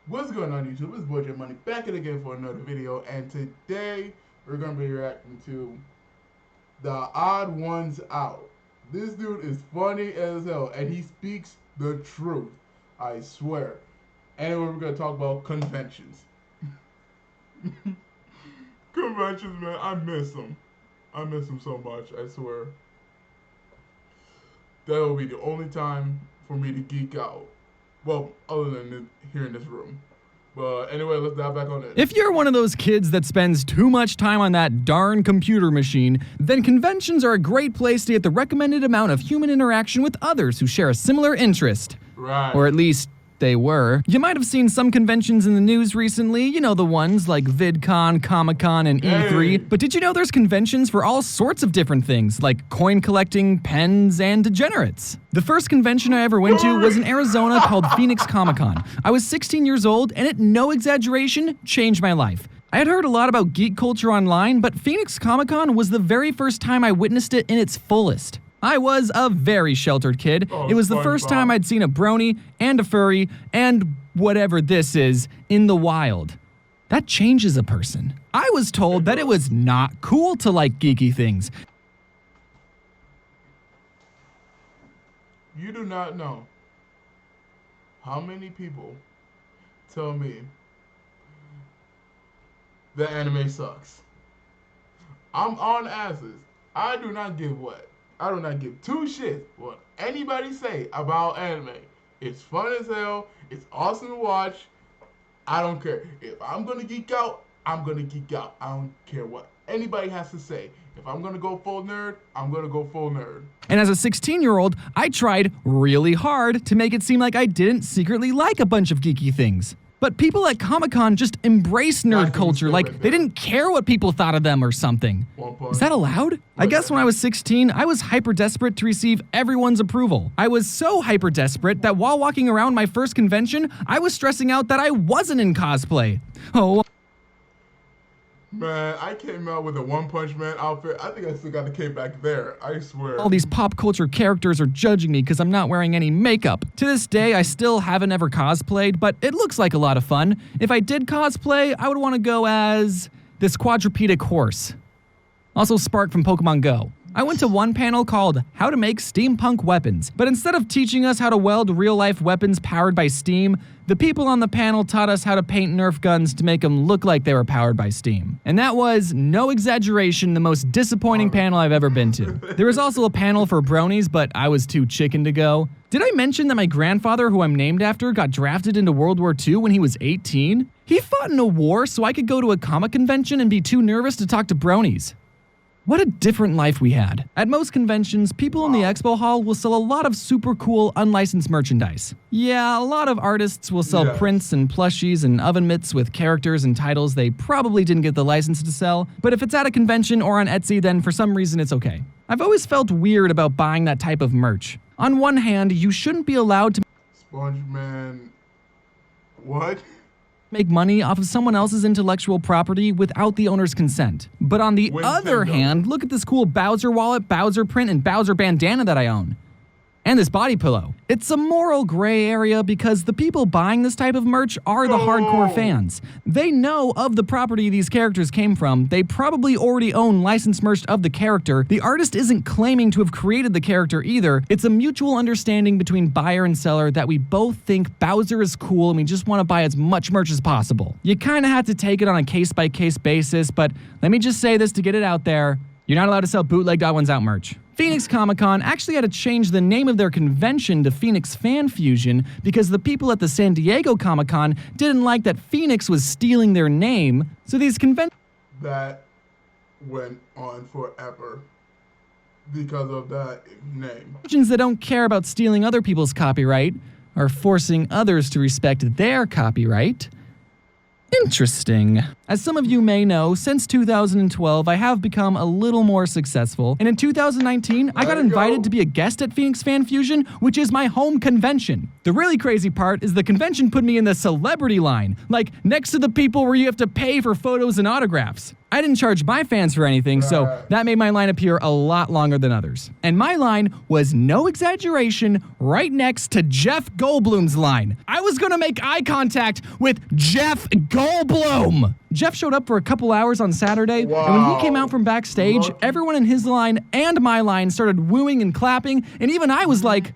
What's going on YouTube? It's Boy J Money back at again for another video, and today we're gonna be reacting to the Odd Ones Out. This dude is funny as hell and he speaks the truth. I swear. Anyway, we're gonna talk about conventions. Conventions, man, I miss them. I miss them so much, I swear. That'll be the only time for me to geek out. Well, other than here in this room. But anyway, let's dive back on it. If you're one of those kids that spends too much time on that darn computer machine, then conventions are a great place to get the recommended amount of human interaction with others who share a similar interest. Right. Or at least they were. You might have seen some conventions in the news recently, you know, the ones like VidCon, Comic-Con, and E3. Hey. But did you know there's conventions for all sorts of different things, like coin collecting, pens, and degenerates? The first convention I ever went to was in Arizona called Phoenix Comic-Con. I was 16 years old, and it, no exaggeration, changed my life. I had heard a lot about geek culture online, but Phoenix Comic-Con was the very first time I witnessed it in its fullest. I was a very sheltered kid. It was the first time I'd seen a brony and a furry and whatever this is in the wild. That changes a person. I was told that it was not cool to like geeky things. You do not know how many people tell me the anime sucks. I'm on asses. I do not give what? I do not give two shits what anybody say about anime. It's fun as hell. It's awesome to watch. I don't care. If I'm gonna geek out, I'm gonna geek out. I don't care what anybody has to say. If I'm gonna go full nerd, I'm gonna go full nerd. And as a 16-year-old, I tried really hard to make it seem like I didn't secretly like a bunch of geeky things. But people at Comic-Con just embrace nerd culture like they didn't care what people thought of them or something. Is that allowed? I guess when I was 16, I was hyper desperate to receive everyone's approval. I was so hyper desperate that while walking around my first convention, I was stressing out that I wasn't in cosplay. Oh. Man, I came out with a One Punch Man outfit. I think I still got the cape back there. I swear. All these pop culture characters are judging me because I'm not wearing any makeup. To this day, I still haven't ever cosplayed, but it looks like a lot of fun. If I did cosplay, I would want to go as this quadrupedic horse. Also Spark from Pokemon Go. I went to one panel called How to Make Steampunk Weapons, but instead of teaching us how to weld real-life weapons powered by steam, the people on the panel taught us how to paint Nerf guns to make them look like they were powered by steam. And that was, no exaggeration, the most disappointing panel I've ever been to. There was also a panel for bronies, but I was too chicken to go. Did I mention that my grandfather, who I'm named after, got drafted into World War II when he was 18? He fought in a war so I could go to a comic convention and be too nervous to talk to bronies. What a different life we had. At most conventions, people in the expo hall will sell a lot of super cool unlicensed merchandise. Yeah, a lot of artists will sell prints and plushies and oven mitts with characters and titles they probably didn't get the license to sell, but if it's at a convention or on Etsy, then for some reason it's okay. I've always felt weird about buying that type of merch. On one hand, you shouldn't be allowed to SpongeMan. What? make money off of someone else's intellectual property without the owner's consent. But on the other hand, look at this cool Bowser wallet, Bowser print, and Bowser bandana that I own. And this body pillow. It's a moral gray area because the people buying this type of merch are the hardcore fans. They know of the property these characters came from. They probably already own licensed merch of the character. The artist isn't claiming to have created the character either. It's a mutual understanding between buyer and seller that we both think Bowser is cool and we just want to buy as much merch as possible. You kind of have to take it on a case-by-case basis, but let me just say this to get it out there. You're not allowed to sell bootleg TheOdd1sOut merch. Phoenix Comic-Con actually had to change the name of their convention to Phoenix Fan Fusion because the people at the San Diego Comic-Con didn't like that Phoenix was stealing their name, so these conventions that went on forever because of that name. that don't care about stealing other people's copyright are forcing others to respect their copyright. Interesting. As some of you may know, since 2012, I have become a little more successful, and in 2019, I got invited to be a guest at Phoenix Fan Fusion, which is my home convention. The really crazy part is the convention put me in the celebrity line, like next to the people where you have to pay for photos and autographs. I didn't charge my fans for anything, so that made my line appear a lot longer than others. And my line was, no exaggeration, right next to Jeff Goldblum's line. I was gonna make eye contact with Jeff Goldblum! Jeff showed up for a couple hours on Saturday, and when he came out from backstage, everyone in his line and my line started wooing and clapping, and even I was like,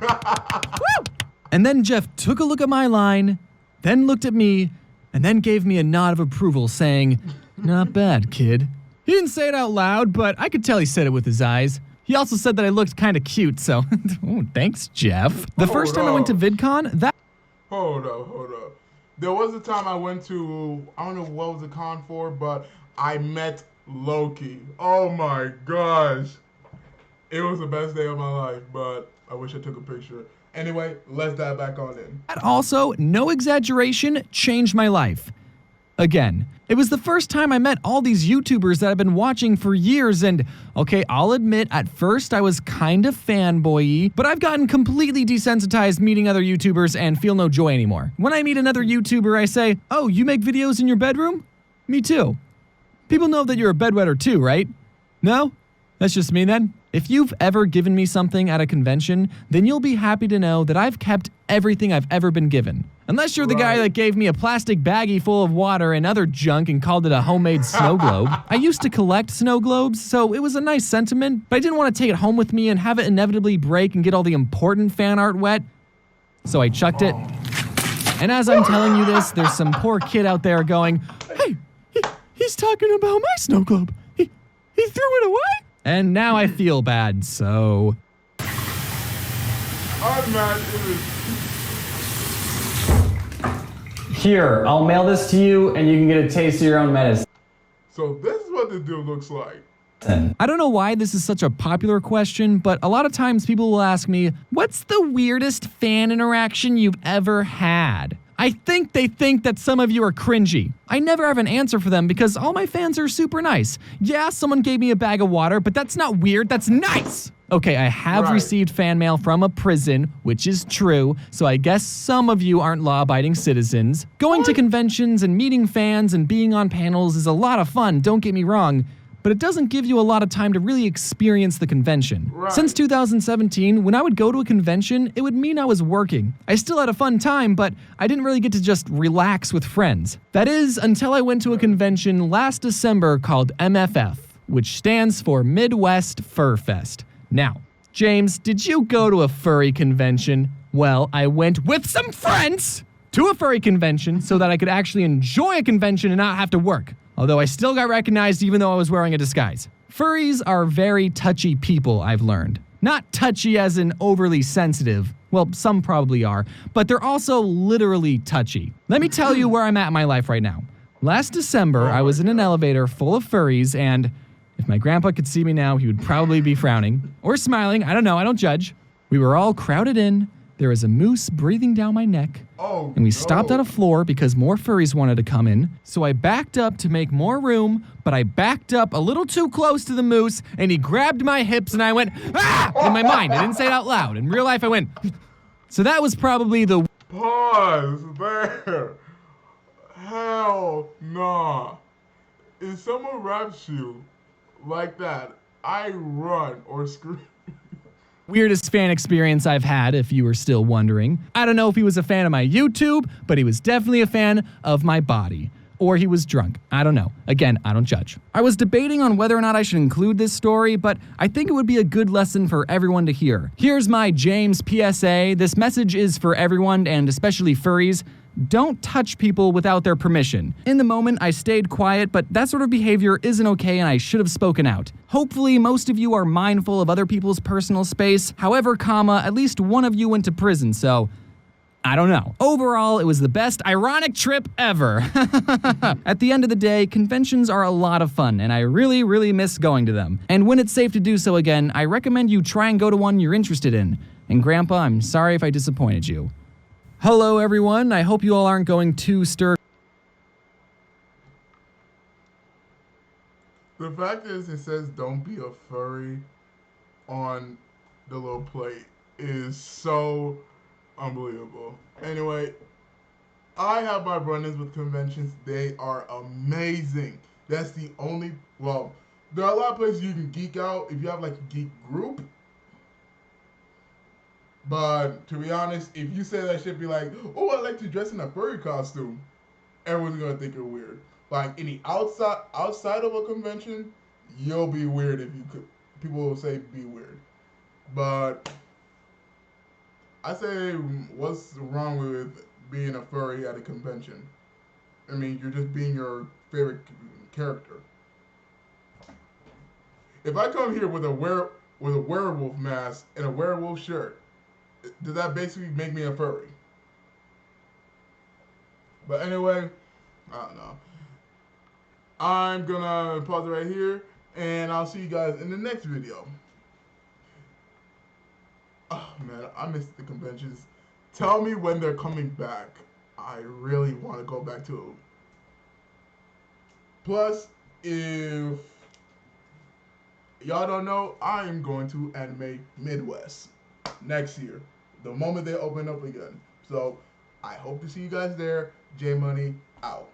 woo! And then Jeff took a look at my line, then looked at me, and then gave me a nod of approval, saying, not bad, kid. He didn't say it out loud, but I could tell he said it with his eyes. He also said that I looked kind of cute, so oh, thanks, Jeff. The first time I went to VidCon, that... Hold up. There was a time I went to, I don't know what was the con for, but I met Loki. Oh my gosh. It was the best day of my life, but I wish I took a picture. Anyway, let's dive back on in. That also, no exaggeration, changed my life. Again, it was the first time I met all these YouTubers that I've been watching for years, and okay, I'll admit, at first I was kind of fanboy-y, but I've gotten completely desensitized meeting other YouTubers and feel no joy anymore. When I meet another YouTuber, I say, oh, you make videos in your bedroom? Me too. People know that you're a bedwetter too, right? No? That's just me then? If you've ever given me something at a convention, then you'll be happy to know that I've kept everything I've ever been given. Unless you're the guy that gave me a plastic baggie full of water and other junk and called it a homemade snow globe. I used to collect snow globes, so it was a nice sentiment, but I didn't want to take it home with me and have it inevitably break and get all the important fan art wet. So I chucked it. And as I'm telling you this, there's some poor kid out there going, hey, he's talking about my snow globe. He threw it away? And now I feel bad, so... I'm mad. Here, I'll mail this to you and you can get a taste of your own medicine. So this is what this dude looks like. I don't know why this is such a popular question, but a lot of times people will ask me, what's the weirdest fan interaction you've ever had? I think they think that some of you are cringy. I never have an answer for them because all my fans are super nice. Yeah, someone gave me a bag of water, but that's not weird, that's nice! Okay, I have received fan mail from a prison, which is true, so I guess some of you aren't law-abiding citizens. Going to conventions and meeting fans and being on panels is a lot of fun, don't get me wrong, but it doesn't give you a lot of time to really experience the convention. Since 2017, when I would go to a convention, it would mean I was working. I still had a fun time, but I didn't really get to just relax with friends. That is, until I went to a convention last December called MFF, which stands for Midwest Fur Fest. Now, James, did you go to a furry convention? Well, I went with some friends to a furry convention so that I could actually enjoy a convention and not have to work. Although I still got recognized even though I was wearing a disguise. Furries are very touchy people, I've learned. Not touchy as in overly sensitive. Well, some probably are, but they're also literally touchy. Let me tell you where I'm at in my life right now. Last December, I was in an elevator full of furries, and if my grandpa could see me now, he would probably be frowning. Or smiling, I don't know, I don't judge. We were all crowded in. There was a moose breathing down my neck, and we stopped at a floor because more furries wanted to come in. So I backed up to make more room, but I backed up a little too close to the moose, and he grabbed my hips, and I went, ah! In my mind, I didn't say it out loud. In real life, I went, so that was probably the... Pause there. Hell nah. If someone raps you like that, I run or scream. Weirdest fan experience I've had, if you were still wondering. I don't know if he was a fan of my YouTube, but he was definitely a fan of my body. Or he was drunk. I don't know. Again, I don't judge. I was debating on whether or not I should include this story, but I think it would be a good lesson for everyone to hear. Here's my James PSA. This message is for everyone, and especially furries. Don't touch people without their permission. In the moment, I stayed quiet, but that sort of behavior isn't okay and I should have spoken out. Hopefully, most of you are mindful of other people's personal space. However, at least one of you went to prison, so I don't know. Overall, it was the best ironic trip ever. At the end of the day, conventions are a lot of fun, and I really, really miss going to them. And when it's safe to do so again, I recommend you try and go to one you're interested in. And Grandpa, I'm sorry if I disappointed you. Hello everyone, I hope you all aren't going too stir The fact is, it says don't be a furry on the little plate is so unbelievable. Anyway, I have my run-ins with conventions. They are amazing. That's the only, well, there are a lot of places you can geek out if you have like a geek group. But to be honest, if you say that shit, be like, oh, I like to dress in a furry costume, everyone's gonna think you're weird. Like any outside of a convention, you'll be weird if you could. People will say be weird. But I say, what's wrong with being a furry at a convention? I mean, you're just being your favorite character. If I come here with a werewolf mask and a werewolf shirt, does that basically make me a furry? But anyway, I don't know. I'm gonna pause it right here, and I'll see you guys in the next video. Oh man, I missed the conventions. Tell me when they're coming back. I really want to go back to them. Plus, if y'all don't know, I am going to Anime Midwest next year, the moment they open up again. So I hope to see you guys there. J Money out.